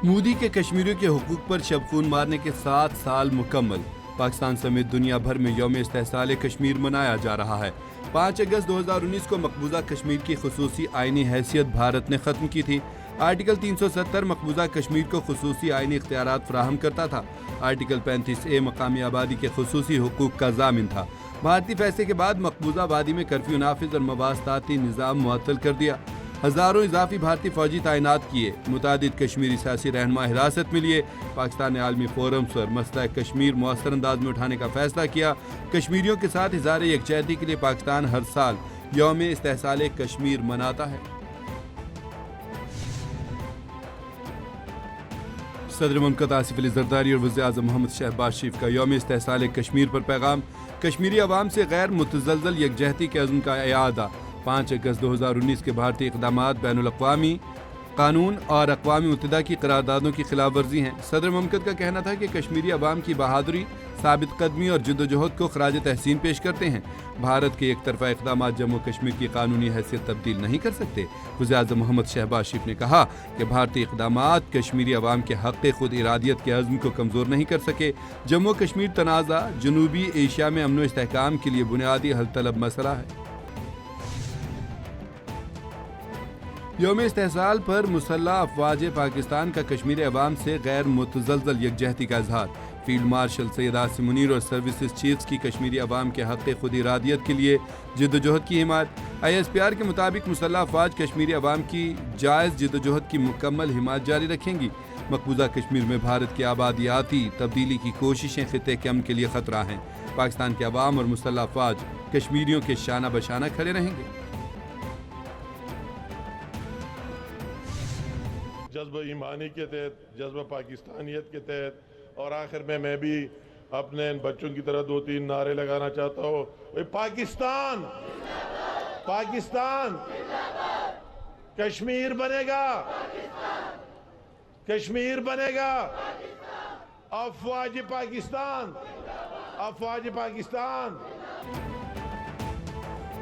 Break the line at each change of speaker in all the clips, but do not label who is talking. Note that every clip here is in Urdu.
مودی کے کشمیریوں کے حقوق پر شب خون مارنے کے 7 سال مکمل۔ پاکستان سمیت دنیا بھر میں یوم استحصال کشمیر منایا جا رہا ہے۔ 5 اگست 2019 کو مقبوضہ کشمیر کی خصوصی آئینی حیثیت بھارت نے ختم کی تھی۔ آرٹیکل 370 مقبوضہ کشمیر کو خصوصی آئینی اختیارات فراہم کرتا تھا۔ آرٹیکل 35A مقامی آبادی کے خصوصی حقوق کا ضامن تھا۔ بھارتی فیصلے کے بعد مقبوضہ آبادی میں کرفیو نافذ اور مواصلاتی نظام معطل کر دیا۔ ہزاروں اضافی بھارتی فوجی تعینات کیے۔ متعدد کشمیری سیاسی رہنما حراست میں لیے۔ پاکستان نے عالمی فورمز پر مسئلہ کشمیر مؤثر انداز میں اٹھانے کا فیصلہ کیا۔ کشمیریوں کے ساتھ اظہار یکجہتی کے لیے پاکستان ہر سال یوم استحصال کشمیر مناتا ہے۔ صدر مملکت آصف علی زرداری اور وزیر اعظم محمد شہباز شریف کا یوم استحصال کشمیر پر پیغام۔ کشمیری عوام سے غیر متزلزل یکجہتی کے عزم کا اعادہ۔ 5 اگست 2019 کے بھارتی اقدامات بین الاقوامی قانون اور اقوام متحدہ کی قراردادوں کی خلاف ورزی ہیں۔ صدر مملکت کا کہنا تھا کہ کشمیری عوام کی بہادری، ثابت قدمی اور جدوجہد کو خراج تحسین پیش کرتے ہیں۔ بھارت کے ایک طرفہ اقدامات جموں کشمیر کی قانونی حیثیت تبدیل نہیں کر سکتے۔ وزیر اعظم محمد شہباز شریف نے کہا کہ بھارتی اقدامات کشمیری عوام کے حق خود ارادیت کے عزم کو کمزور نہیں کر سکے۔ جموں کشمیر تنازع جنوبی ایشیا میں امن و استحکام کے لیے بنیادی حل طلب مسئلہ ہے۔ یوم استحصال پر مسلح افواج پاکستان کا کشمیری عوام سے غیر متزلزل یکجہتی کا اظہار۔ فیلڈ مارشل سید عاصم منیر اور سروسز چیفز کی کشمیری عوام کے حق خود ارادیت کے لیے جدوجہد کی حمایت۔ ISPR کے مطابق مسلح افواج کشمیری عوام کی جائز جدوجہد کی مکمل حمایت جاری رکھیں گی۔ مقبوضہ کشمیر میں بھارت کی آبادیاتی تبدیلی کی کوششیں خطے کے امن کے لیے خطرہ ہیں۔ پاکستان کے عوام اور مسلح افواج کشمیریوں کے شانہ بشانہ کھڑے رہیں گے۔
جذبہ ایمانی کے تحت، جذبہ پاکستانیت کے تحت، اور آخر میں بھی اپنے ان بچوں کی طرح 2-3 نعرے لگانا چاہتا ہوں۔ پاکستان پاکستان کشمیر بنے گا، کشمیر بنے گا، افواج پاکستان، افواج پاکستان۔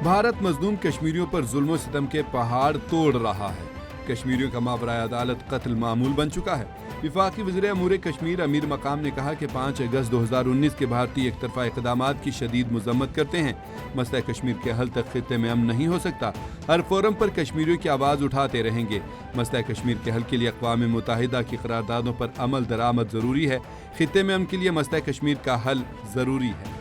بھارت مظلوم کشمیریوں پر ظلم و ستم کے پہاڑ توڑ رہا ہے۔ کشمیریوں کا ماورائے عدالت قتل معمول بن چکا ہے۔ وفاقی وزیر امور کشمیر امیر مقام نے کہا کہ 5 اگست 2019 کے بھارتی ایک طرفہ اقدامات کی شدید مذمت کرتے ہیں۔ مسئلہ کشمیر کے حل تک خطے میں امن نہیں ہو سکتا۔ ہر فورم پر کشمیریوں کی آواز اٹھاتے رہیں گے۔ مسئلہ کشمیر کے حل کے لیے اقوام متحدہ کی قراردادوں پر عمل درآمد ضروری ہے۔ خطے میں امن کے لیے مسئلہ کشمیر کا حل ضروری ہے۔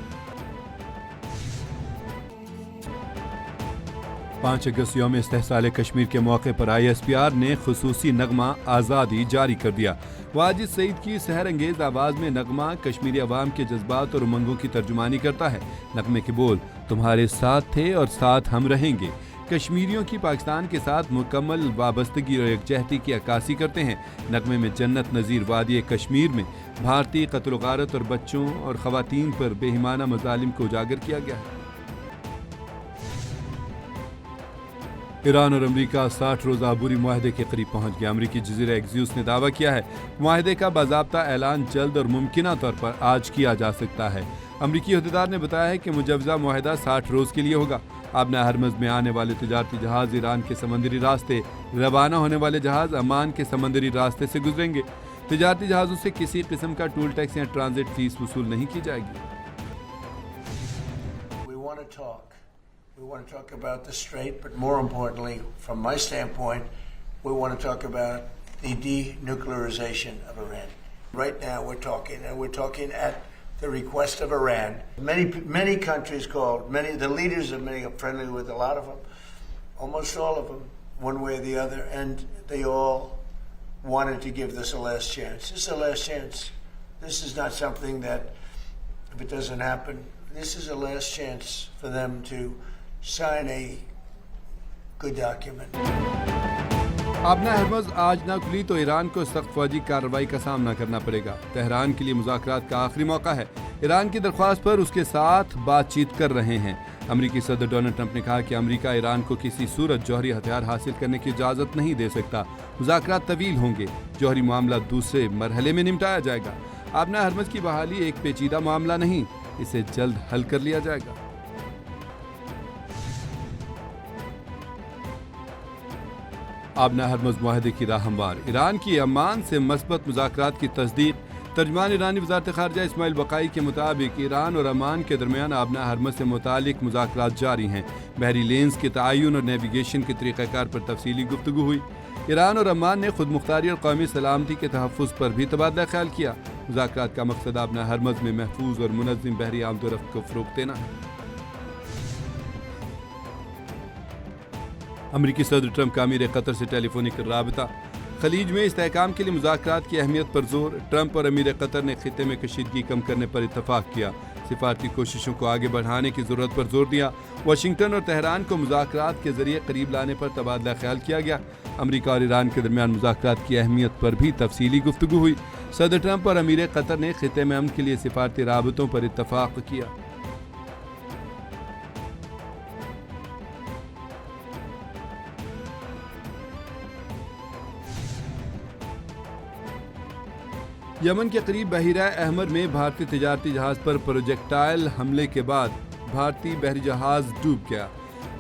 5 اگست یوم استحصال کشمیر کے موقع پر ISPR نے خصوصی نغمہ آزادی جاری کر دیا۔ واجد سعید کی سحر انگیز آواز میں نغمہ کشمیری عوام کے جذبات اور امنگوں کی ترجمانی کرتا ہے۔ نغمے کے بول تمہارے ساتھ تھے اور ساتھ ہم رہیں گے، کشمیریوں کی پاکستان کے ساتھ مکمل وابستگی اور یکجہتی کی عکاسی کرتے ہیں۔ نغمے میں جنت نظیر وادی کشمیر میں بھارتی قتل و غارت اور بچوں اور خواتین پر بے ایمانہ مظالم کو اجاگر کیا گیا ہے۔ ایران اور امریکہ 60 روزہ عبوری معاہدے کے قریب پہنچ گیا۔ امریکی جزیرہ ایکسیوس نے دعویٰ کیا ہے معاہدے کا باضابطہ اعلان جلد اور ممکنہ طور پر آج کیا جا سکتا ہے۔ امریکی عہدیدار نے بتایا ہے کہ مجوزہ معاہدہ 60 روز کے لیے ہوگا۔ آبنہ ہرمز میں آنے والے تجارتی جہاز ایران کے سمندری راستے، روانہ ہونے والے جہاز عمان کے سمندری راستے سے گزریں گے۔ تجارتی جہازوں سے کسی قسم کا ٹول ٹیکس یا ٹرانزٹ فیس وصول نہیں کی جائے گی۔
We want to talk about the Strait, but more importantly, from my standpoint, we want to talk about the denuclearization of Iran. Right now we're talking, and we're talking at the request of Iran. Many countries called, the leaders of many are friendly with a lot of them, almost all of them, one way or the other, and they all wanted to give this a last chance. This is a last chance. This is not something that, if it doesn't happen, this is a last chance for them to sign a good document.
آبنہ ہرمز آج نہ کھلی تو ایران کو سخت فوجی کارروائی کا سامنا کرنا پڑے گا۔ تہران کے لیے مذاکرات کا آخری موقع ہے۔ ایران کی درخواست پر اس کے ساتھ بات چیت کر رہے ہیں۔ امریکی صدر ڈونلڈ ٹرمپ نے کہا کہ امریکہ ایران کو کسی صورت جوہری ہتھیار حاصل کرنے کی اجازت نہیں دے سکتا۔ مذاکرات طویل ہوں گے۔ جوہری معاملہ دوسرے مرحلے میں نمٹایا جائے گا۔ آبنہ ہرمز کی بحالی ایک پیچیدہ معاملہ نہیں، اسے جلد حل کر لیا جائے گا۔ آبنا ہرمز معاہدے کی راہ ہموار، ایران کی عمان سے مثبت مذاکرات کی تصدیق۔ ترجمان ایرانی وزارت خارجہ اسماعیل بقائی کے مطابق ایران اور عمان کے درمیان آبنا ہرمز سے متعلق مذاکرات جاری ہیں۔ بحری لینز کے تعین اور نیویگیشن کے طریقہ کار پر تفصیلی گفتگو ہوئی۔ ایران اور عمان نے خود مختاری اور قومی سلامتی کے تحفظ پر بھی تبادلہ خیال کیا۔ مذاکرات کا مقصد آبنا ہرمز میں محفوظ اور منظم بحری آمد و رفت کو فروغ دینا ہے۔ امریکی صدر ٹرمپ کا امیر قطر سے ٹیلی فونک رابطہ۔ خلیج میں استحکام کے لیے مذاکرات کی اہمیت پر زور۔ ٹرمپ اور امیر قطر نے خطے میں کشیدگی کم کرنے پر اتفاق کیا۔ سفارتی کوششوں کو آگے بڑھانے کی ضرورت پر زور دیا۔ واشنگٹن اور تہران کو مذاکرات کے ذریعے قریب لانے پر تبادلہ خیال کیا گیا۔ امریکہ اور ایران کے درمیان مذاکرات کی اہمیت پر بھی تفصیلی گفتگو ہوئی۔ صدر ٹرمپ اور امیر قطر نے خطے میں امن کے لیے سفارتی رابطوں پر اتفاق کیا۔ یمن کے قریب بحیرہ احمر میں بھارتی تجارتی جہاز پر پروجیکٹائل حملے کے بعد بھارتی بحری جہاز ڈوب گیا۔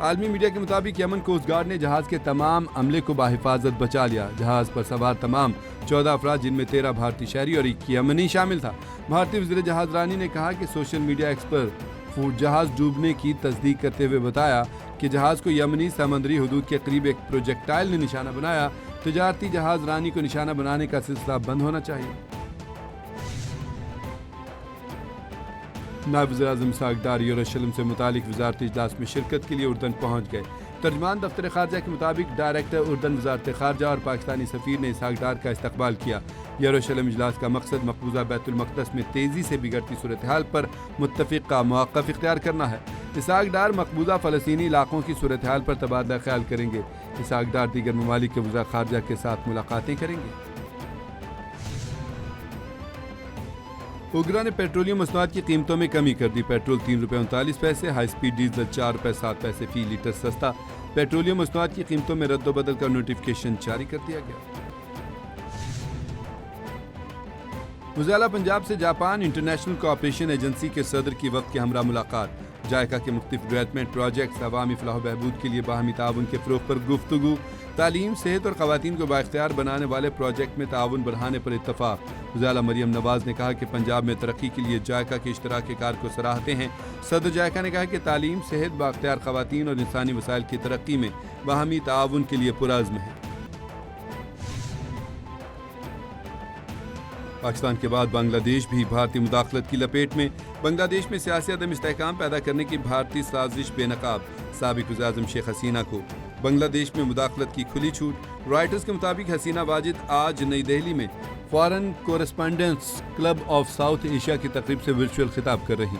عالمی میڈیا کے مطابق یمن کوسٹ گارڈ نے جہاز کے تمام عملے کو بحفاظت بچا لیا۔ جہاز پر سوار تمام 14 افراد جن میں 13 بھارتی شہری اور 1 یمنی شامل تھا۔ بھارتی وزیر جہاز رانی نے کہا کہ سوشل میڈیا ایکسپرٹ جہاز ڈوبنے کی تصدیق کرتے ہوئے بتایا کہ جہاز کو یمنی سمندری حدود کے قریب ایک پروجیکٹائل نے نشانہ بنایا۔ تجارتی جہاز رانی کو نشانہ بنانے کا سلسلہ بند ہونا چاہیے۔ نائب وزیر اعظم اسحاق ڈار یروشلم سے متعلق وزارتی اجلاس میں شرکت کے لیے اردن پہنچ گئے۔ ترجمان دفتر خارجہ کے مطابق ڈائریکٹر اردن وزارت خارجہ اور پاکستانی سفیر نے اسحاق ڈار کا استقبال کیا۔ یروشلم اجلاس کا مقصد مقبوضہ بیت المقدس میں تیزی سے بگڑتی صورتحال پر متفقہ موقف اختیار کرنا ہے۔ اسحاق ڈار مقبوضہ فلسطینی علاقوں کی صورتحال پر تبادلہ خیال کریں گے۔ اسحاق ڈار دیگر ممالک کے وزراء خارجہ کے ساتھ ملاقاتیں کریں گے۔ اوگرا نے پیٹرولیم مصنوعات کی قیمتوں میں کمی کر دی۔ پیٹرول 3 روپے 39 پیسے، ہائی سپیڈ ڈیزل 4 روپے 7 پیسے فی لیٹر سستا۔ پیٹرولیم مصنوعات کی قیمتوں میں رد و بدل کا نوٹیفکیشن جاری کر دیا گیا۔ وزیر پنجاب سے جاپان انٹرنیشنل کوآپریشن ایجنسی کے صدر کی وفد کے ہمراہ ملاقات۔ جائکا کے مختلف ڈیولپمنٹ پروجیکٹس، عوامی فلاح و بہبود کے لیے باہمی تعاون کے فروغ پر گفتگو۔ تعلیم، صحت اور خواتین کو بااختیار بنانے والے پروجیکٹ میں تعاون بڑھانے پر اتفاق۔ وزیر مریم نواز نے کہا کہ پنجاب میں ترقی کے لیے جائکا کے اشتراک کار کو سراہتے ہیں۔ صدر جائکا نے کہا کہ تعلیم، صحت، بااختیار خواتین اور انسانی وسائل کی ترقی میں باہمی تعاون کے لیے پرعزم ہے۔ پاکستان کے بعد بنگلہ دیش بھی بھارتی مداخلت کی لپیٹ میں۔ بنگلہ دیش میں سیاسی عدم استحکام پیدا کرنے کی بھارتی سازش بے نقاب۔ سابق وزیر اعظم شیخ حسینہ کو بنگلہ دیش میں مداخلت کی کھلی چھوٹ۔ رائٹرز کے مطابق حسینہ واجد آج نئی دہلی میں foreign correspondents club of south Asia کی تقریب سے ورچوئل خطاب کر رہی۔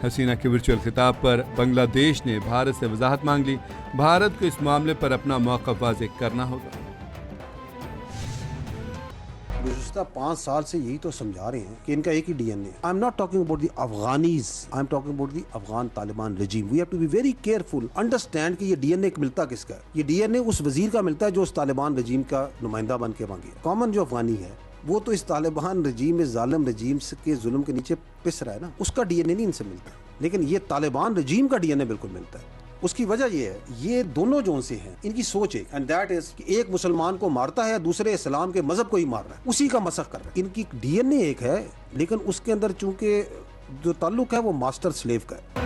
حسینہ کے ورچوئل خطاب پر بنگلہ دیش نے بھارت سے وضاحت مانگ لی۔ بھارت کو اس معاملے پر اپنا موقف واضح کرنا ہوگا۔
گزشتہ 5 سال سے یہی تو سمجھا رہے ہیں کہ ان کا ایک ہی D N A. I am not talking about the Afghanis, I am talking about the Afghan Taliban regime. We have to be very careful, understand کہ یہ ڈی این اے ملتا کس کا ہے۔ یہ ڈی این اے اس وزیر کا ملتا ہے جو اس طالبان رجیم کا نمائندہ بن کے وہاں گیا۔ کامن جو افغانی ہے وہ تو اس طالبان رجیم میں ظالم رجیم کے ظلم کے نیچے پس رہا ہے نا، اس کا ڈی این اے نہیں ان سے ملتا، لیکن یہ طالبان رجیم کا ڈی این اے بالکل ملتا ہے۔ اس کی وجہ یہ ہے، یہ دونوں جو سے ہیں ان کی سوچ ایک، اینڈ دیٹ از کہ ایک مسلمان کو مارتا ہے، دوسرے اسلام کے مذہب کو ہی مار رہا ہے، اسی کا مسخ کر رہا ہے۔ ان کی ڈی این اے ایک ہے، لیکن اس کے اندر چونکہ جو تعلق ہے وہ ماسٹر سلیو کا ہے۔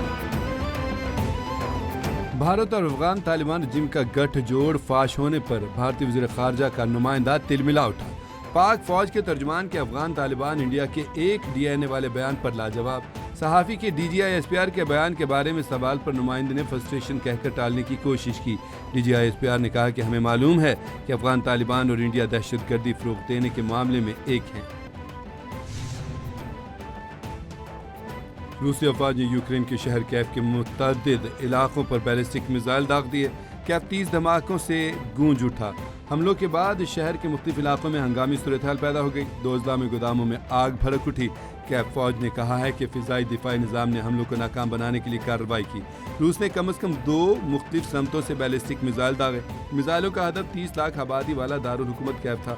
بھارت اور افغان طالبان رجیم کا گٹھ جوڑ فاش ہونے پر بھارتی وزیر خارجہ کا نمائندہ تلملا اٹھا۔ پاک فوج کے ترجمان کے افغان طالبان انڈیا کے ایک ڈی این اے والے بیان پر لاجواب۔ صحافی کے D G I S P R کے بیان کے بارے میں سوال پر نمائندے نے فرسٹریشن کہہ کر ٹالنے کی کوشش کی۔ D G I S P R نے کہا کہ ہمیں معلوم ہے کہ افغان طالبان اور انڈیا دہشت گردی فروغ دینے کے معاملے میں ایک ہیں۔ روسی افواج نے یوکرین کے شہر کیف کے متعدد علاقوں پر بیلسٹک میزائل داغ دیے۔ کیف 30 دھماکوں سے گونج اٹھا۔ حملوں کے بعد شہر کے مختلف علاقوں میں ہنگامی صورتحال پیدا ہو گئی۔ 2 اضلاع میں گوداموں میں آگ بھڑک اٹھی۔ کیف فوج نے کہا ہے کہ فضائی دفاعی نظام نے حملوں کو ناکام بنانے کے لیے کارروائی کی۔ روس نے کم از کم 2 مختلف سمتوں سے بیلسٹک میزائل داغے۔ میزائلوں کا ہدف 30 لاکھ آبادی والا دارالحکومت کیف تھا۔